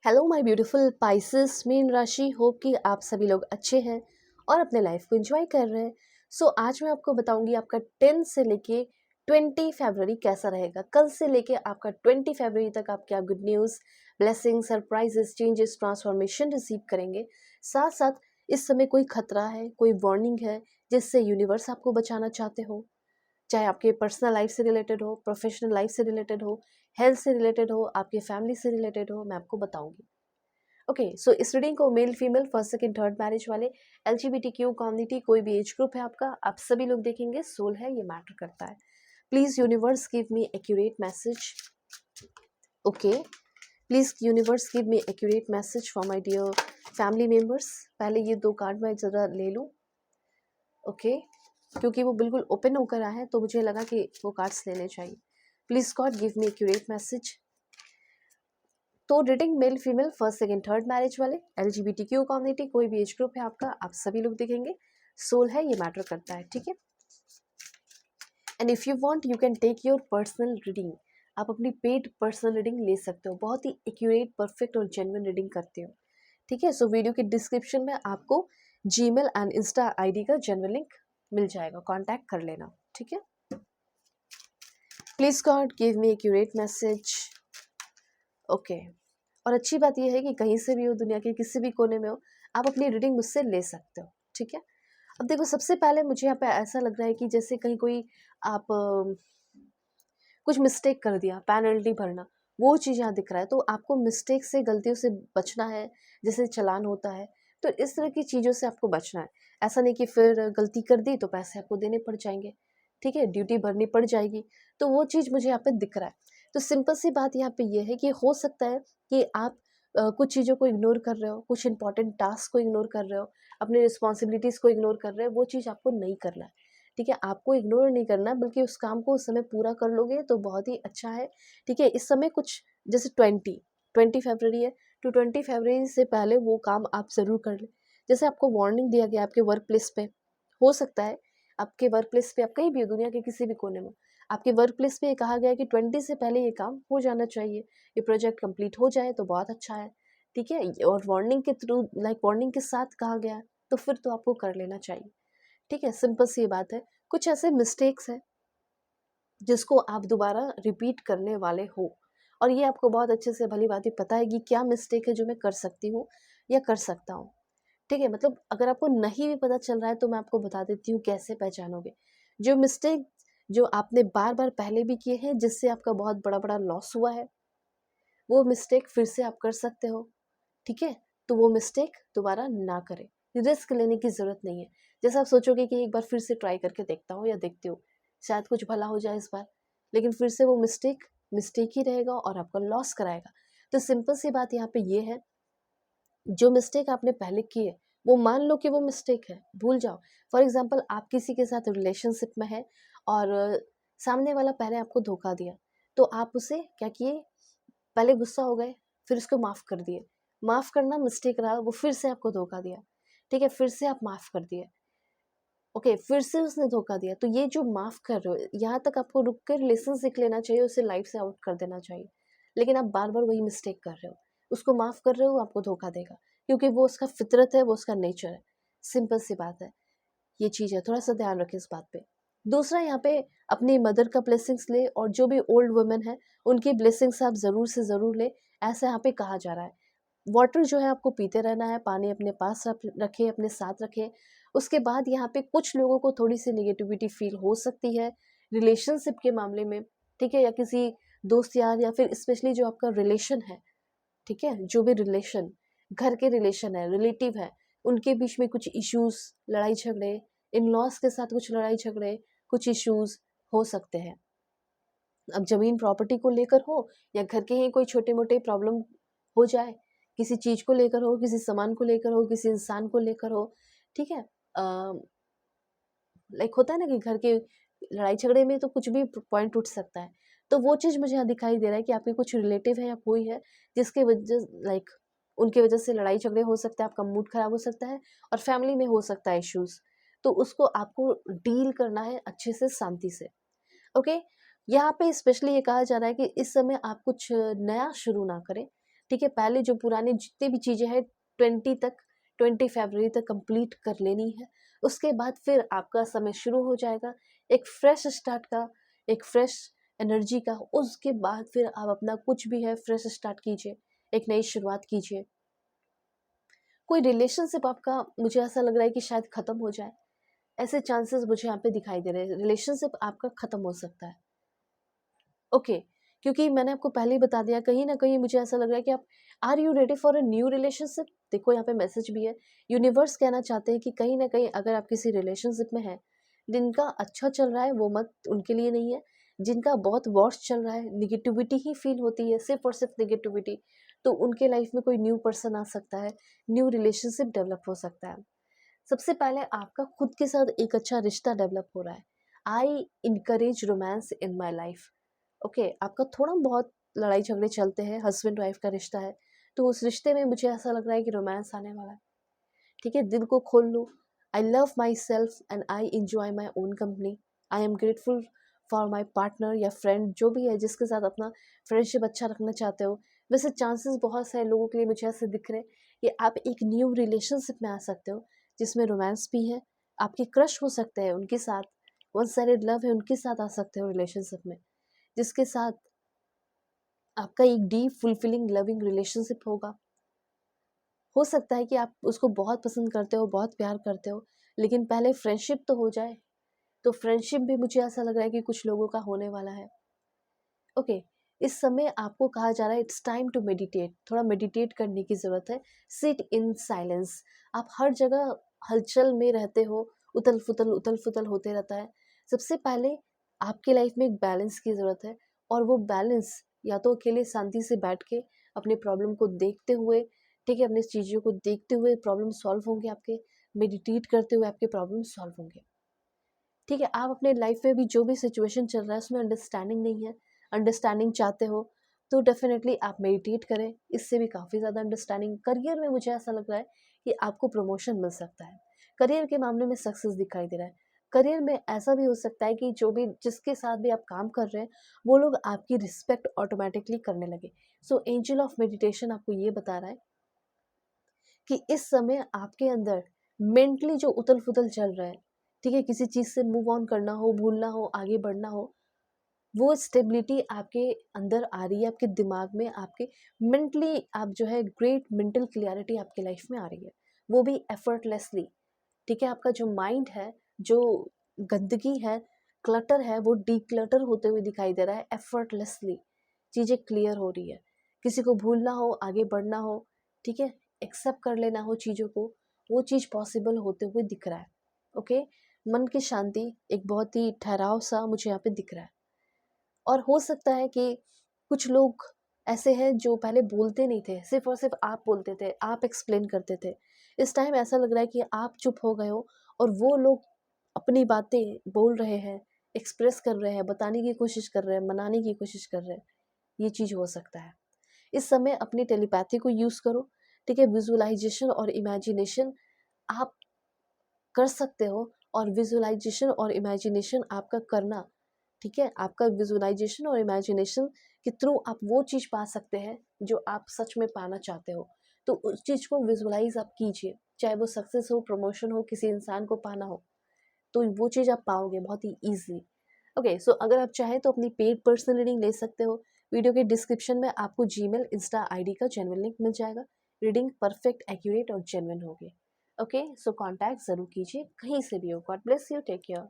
Hello my beautiful Pisces mean राशि, hope कि आप सभी लोग अच्छे हैं और अपने लाइफ को एंजॉय कर रहे हैं। आज मैं आपको बताऊंगी आपका 10 से लेके 20 फरवरी कैसा रहेगा। कल से लेके आपका 20 फरवरी तक आप क्या good news, blessing, surprises, changes, transformation receive करेंगे। साथ साथ इस समय कोई खतरा है, कोई वार्निंग है जिससे यूनिवर्स आपको बचाना चाहते हो, चाहे आपके पर्सनल लाइफ से रिलेटेड हो, प्रोफेशनल लाइफ से रिलेटेड हो, हेल्थ से रिलेटेड हो, आपके फैमिली से रिलेटेड हो, मैं आपको बताऊंगी। ओके, सो इस रीडिंग को mail female first second third marriage वाले, LGBTQ कम्युनिटी, कोई भी एज ग्रुप है आपका, आप सभी लोग देखेंगे। सोल है, ये मैटर करता है। Please universe give me accurate message. Okay, please universe give me accurate message for my dear family members. पहले ये दो कार्ड मैं ज़रा ले लूँ। ओके, क्योंकि वो बिल्कुल ओपन होकर आए हैं तो मुझे लगा कि वो कार्ड्स लेने चाहिए। Please god give me accurate message. तो reading male female first second third marriage वाले, LGBTQ कम्युनिटी, कोई भी एज ग्रुप है आपका, आप सभी लोग देखेंगे। सोल है, ये मैटर करता है, ठीक है। And if you want you can take your personal reading. आप अपनी पेड पर्सनल रीडिंग ले सकते हो, बहुत ही एक्यूरेट, परफेक्ट और जेन्युइन रीडिंग करते हो, ठीक है। सो वीडियो के डिस्क्रिप्शन में आपको जीमेल एंड इंस्टा ID का जेन्युइन लिंक मिल जाएगा, कॉन्टैक्ट कर लेना, ठीक है। Please god give me accurate message. Okay, और अच्छी बात यह है कि कहीं से भी हो, दुनिया के किसी भी कोने में हो, आप अपनी रीडिंग मुझसे ले सकते हो, ठीक है। अब देखो, सबसे पहले मुझे यहाँ पे ऐसा लग रहा है कि जैसे कहीं कोई आप कुछ मिस्टेक कर दिया, पेनल्टी भरना, वो चीज़ यहाँ दिख रहा है। तो आपको मिस्टेक से, गलतियों से बचना है। जैसे चालान होता है, तो इस तरह की चीज़ों से आपको बचना है। ऐसा नहीं कि फिर गलती कर दी तो पैसे आपको देने पड़ जाएंगे, ठीक है, ड्यूटी भरनी पड़ जाएगी। तो वो चीज़ मुझे यहाँ पे दिख रहा है। तो सिंपल सी बात यहाँ पे ये है कि हो सकता है कि आप कुछ चीज़ों को इग्नोर कर रहे हो, कुछ इंपॉर्टेंट टास्क को इग्नोर कर रहे हो, अपनी रिस्पॉन्सिबिलिटीज़ को इग्नोर कर रहे हो। वो चीज़ आपको नहीं करना है, ठीक है। आपको इग्नोर नहीं करना, बल्कि उस काम को उस समय पूरा कर लोगे तो बहुत ही अच्छा है, ठीक है। इस समय कुछ जैसे 20 फरवरी है, तो 20 फरवरी से पहले वो काम आप ज़रूर कर लें। जैसे आपको वार्निंग दिया गया आपके वर्क प्लेस पे, हो सकता है आपके वर्क प्लेस पे, आप कहीं भी हो दुनिया के किसी भी कोने में, आपके वर्क प्लेस पे ये कहा गया है कि 20 से पहले ये काम हो जाना चाहिए, ये प्रोजेक्ट कंप्लीट हो जाए तो बहुत अच्छा है, ठीक है। और वार्निंग के थ्रू, लाइक वार्निंग के साथ कहा गया है, तो फिर तो आपको कर लेना चाहिए, ठीक है। सिंपल सी बात है। कुछ ऐसे मिस्टेक्स हैं जिसको आप दोबारा रिपीट करने वाले हो, और ये आपको बहुत अच्छे से भली भांति पता है कि क्या मिस्टेक है जो मैं कर सकती हूँ या कर सकता हूँ, ठीक है। मतलब अगर आपको नहीं भी पता चल रहा है तो मैं आपको बता देती हूँ कैसे पहचानोगे। जो मिस्टेक जो आपने बार बार पहले भी किए हैं, जिससे आपका बहुत बड़ा बड़ा लॉस हुआ है, वो मिस्टेक फिर से आप कर सकते हो, ठीक है। तो वो मिस्टेक दोबारा ना करें, रिस्क लेने की ज़रूरत नहीं है। जैसे आप सोचोगे कि एक बार फिर से ट्राई करके देखता हूँ या देखती हूँ, शायद कुछ भला हो जाए इस बार, लेकिन फिर से वो मिस्टेक मिस्टेक ही रहेगा और आपका लॉस कराएगा। तो सिंपल सी बात यहाँ पे ये है, जो मिस्टेक आपने पहले की है वो मान लो कि वो मिस्टेक है, भूल जाओ। फॉर एग्जाम्पल, आप किसी के साथ रिलेशनशिप में है और सामने वाला पहले आपको धोखा दिया, तो आप उसे क्या किए, पहले गुस्सा हो गए, फिर उसको माफ़ कर दिए। माफ़ करना मिस्टेक रहा, वो फिर से आपको धोखा दिया, ठीक है, फिर से आप माफ़ कर दिए। ओके, फिर से उसने धोखा दिया, तो ये जो माफ़ कर रहे हो, यहाँ तक आपको रुक कर लेसन सीख लेना चाहिए, उसे लाइफ से आउट कर देना चाहिए। लेकिन आप बार बार वही मिस्टेक कर रहे हो, उसको माफ़ कर रहे हो, आपको धोखा देगा, क्योंकि वो उसका फितरत है, वो उसका नेचर है। सिंपल सी बात है, ये चीज़ है, थोड़ा सा ध्यान रखें इस बात पे। दूसरा, यहाँ पे अपनी मदर का ब्लेसिंग्स ले, और जो भी ओल्ड वुमेन है उनकी ब्लेसिंग्स आप ज़रूर से ज़रूर ले, ऐसा यहाँ पे कहा जा रहा है। वाटर जो है आपको पीते रहना है, पानी अपने पास रखें, अपने साथ रखें। उसके बाद यहाँ पे कुछ लोगों को थोड़ी सी नेगेटिविटी फील हो सकती है रिलेशनशिप के मामले में, ठीक है, या किसी दोस्त यार, या फिर स्पेशली जो आपका रिलेशन है, ठीक है, जो भी रिलेशन, घर के रिलेशन है, रिलेटिव है, उनके बीच में कुछ इश्यूज, लड़ाई झगड़े, इन लॉज के साथ कुछ लड़ाई झगड़े, कुछ इश्यूज हो सकते हैं। अब ज़मीन प्रॉपर्टी को लेकर हो, या घर के ही कोई छोटे मोटे प्रॉब्लम हो जाए, किसी चीज़ को लेकर हो, किसी सामान को लेकर हो, किसी इंसान को लेकर हो, ठीक है। लाइक होता है ना कि घर के लड़ाई झगड़े में तो कुछ भी पॉइंट उठ सकता है। तो वो चीज़ मुझे यहाँ दिखाई दे रहा है कि आपके कुछ रिलेटिव है या कोई है जिसके वजह, लाइक उनकी वजह से लड़ाई झगड़े हो सकते हैं, आपका मूड खराब हो सकता है, और फैमिली में हो सकता है इश्यूज। तो उसको आपको डील करना है अच्छे से, शांति से, ओके। यहाँ पे स्पेशली ये कहा जा रहा है कि इस समय आप कुछ नया शुरू ना करें, ठीक है, पहले जो पुरानी जितनी भी चीज़ें हैं 20 फरवरी तक कंप्लीट कर लेनी है। उसके बाद फिर आपका समय शुरू हो जाएगा एक फ्रेश स्टार्ट का, एक फ्रेश एनर्जी का। उसके बाद फिर आप अपना कुछ भी है फ्रेश स्टार्ट कीजिए, एक नई शुरुआत कीजिए। कोई रिलेशनशिप आपका मुझे ऐसा लग रहा है कि शायद ख़त्म हो जाए, ऐसे चांसेस मुझे यहाँ पे दिखाई दे रहे हैं। रिलेशनशिप आपका ख़त्म हो सकता है, ओके। क्योंकि मैंने आपको पहले ही बता दिया, कहीं ना कहीं मुझे ऐसा लग रहा है कि आप are you ready for a new relationship. देखो यहाँ पे मैसेज भी है, यूनिवर्स कहना चाहते हैं कि कहीं ना कहीं अगर आप किसी रिलेशनशिप में हैं, जिनका अच्छा चल रहा है वो मत उनके लिए नहीं है, जिनका बहुत वर्स्ट चल रहा है, निगेटिविटी ही फील होती है, सिर्फ और सिर्फ निगेटिविटी, तो उनके लाइफ में कोई न्यू पर्सन आ सकता है, न्यू रिलेशनशिप डेवलप हो सकता है। सबसे पहले आपका खुद के साथ एक अच्छा रिश्ता डेवलप हो रहा है। I encourage romance in my life, okay. आपका थोड़ा बहुत लड़ाई झगड़े चलते हैं, हस्बैंड वाइफ का रिश्ता है, तो उस रिश्ते में मुझे ऐसा लग रहा है कि रोमांस आने वाला है, ठीक है। दिल को खोल लो। I love my self and I enjoy my own company. I am grateful for my partner या फ्रेंड, जो भी है जिसके साथ अपना फ्रेंडशिप अच्छा रखना चाहते हो। वैसे चांसेस बहुत सारे लोगों के लिए मुझे ऐसे दिख रहे हैं कि आप एक न्यू रिलेशनशिप में आ सकते हो, जिसमें रोमांस भी है, आपके क्रश हो सकते हैं उनके साथ, वन साइडेड लव है उनके साथ आ सकते हो रिलेशनशिप में, जिसके साथ आपका एक डीप फुलफिलिंग लविंग रिलेशनशिप होगा। हो सकता है कि आप उसको बहुत पसंद करते हो, बहुत प्यार करते हो, लेकिन पहले फ्रेंडशिप तो हो जाए। तो फ्रेंडशिप भी मुझे ऐसा लग रहा है कि कुछ लोगों का होने वाला है, ओके। इस समय आपको कहा जा रहा है इट्स टाइम टू मेडिटेट, थोड़ा मेडिटेट करने की ज़रूरत है। Sit in silence. आप हर जगह हलचल में रहते हो, उथल फुथल होते रहता है। सबसे पहले आपके लाइफ में एक बैलेंस की ज़रूरत है, और वो बैलेंस या तो अकेले शांति से बैठ के अपने प्रॉब्लम को देखते हुए, ठीक है, अपनी चीज़ों को देखते हुए प्रॉब्लम सॉल्व होंगे आपके, मेडिटेट करते हुए आपके प्रॉब्लम सॉल्व होंगे, ठीक है। आप अपने लाइफ में भी जो भी सिचुएशन चल रहा है उसमें अंडरस्टैंडिंग नहीं है, अंडरस्टैंडिंग चाहते हो, तो डेफिनेटली आप मेडिटेट करें, इससे भी काफ़ी ज़्यादा अंडरस्टैंडिंग। करियर में मुझे ऐसा लग रहा है कि आपको प्रमोशन मिल सकता है, करियर के मामले में सक्सेस दिखाई दे रहा है। करियर में ऐसा भी हो सकता है कि जो भी जिसके साथ भी आप काम कर रहे हैं, वो लोग आपकी रिस्पेक्ट ऑटोमेटिकली करने लगे। सो एंजल ऑफ मेडिटेशन आपको ये बता रहा है कि इस समय आपके अंदर मेंटली जो उथल फुथल चल रहा है, ठीक है, किसी चीज़ से मूव ऑन करना हो, भूलना हो, आगे बढ़ना हो, वो स्टेबिलिटी आपके अंदर आ रही है, आपके दिमाग में, आपके मेंटली आप जो है ग्रेट मेंटल क्लियरिटी आपके लाइफ में आ रही है, वो भी एफर्टलेसली, ठीक है। आपका जो माइंड है, जो गंदगी है, क्लटर है, वो डीक्लटर होते हुए दिखाई दे रहा है एफर्टलेसली। चीज़ें क्लियर हो रही है, किसी को भूलना हो, आगे बढ़ना हो, ठीक है, एक्सेप्ट कर लेना हो चीज़ों को, वो चीज़ पॉसिबल होते हुए दिख रहा है, ओके। मन की शांति एक बहुत ही ठहराव सा मुझे यहाँ पे दिख रहा है। और हो सकता है कि कुछ लोग ऐसे हैं जो पहले बोलते नहीं थे, सिर्फ और सिर्फ आप बोलते थे, आप एक्सप्लेन करते थे। इस टाइम ऐसा लग रहा है कि आप चुप हो गए हो, और वो लोग अपनी बातें बोल रहे हैं, एक्सप्रेस कर रहे हैं, बताने की कोशिश कर रहे हैं, मनाने की कोशिश कर रहे हैं। ये चीज़ हो सकता है। इस समय अपनी टेलीपैथी को यूज़ करो, ठीक है। विजुअलाइजेशन और इमेजिनेशन आप कर सकते हो, और विजुअलाइजेशन और इमेजिनेशन आपका करना, ठीक है, आपका विजुअलाइजेशन और इमेजिनेशन के थ्रू आप वो चीज़ पा सकते हैं जो आप सच में पाना चाहते हो। तो उस चीज़ को विजुअलाइज आप कीजिए, चाहे वो सक्सेस हो, प्रमोशन हो, किसी इंसान को पाना हो, तो वो चीज़ आप पाओगे बहुत ही ईजिली, ओके। सो अगर आप चाहें तो अपनी पेड पर्सनल रीडिंग ले सकते हो। वीडियो के डिस्क्रिप्शन में आपको जीमेल, इंस्टा आईडी का जेन्युइन लिंक मिल जाएगा। रीडिंग परफेक्ट, एक्यूरेट और जेन्युइन होगी, ओके। सो कॉन्टैक्ट ज़रूर कीजिए, कहीं से भी हो। God bless you, take care.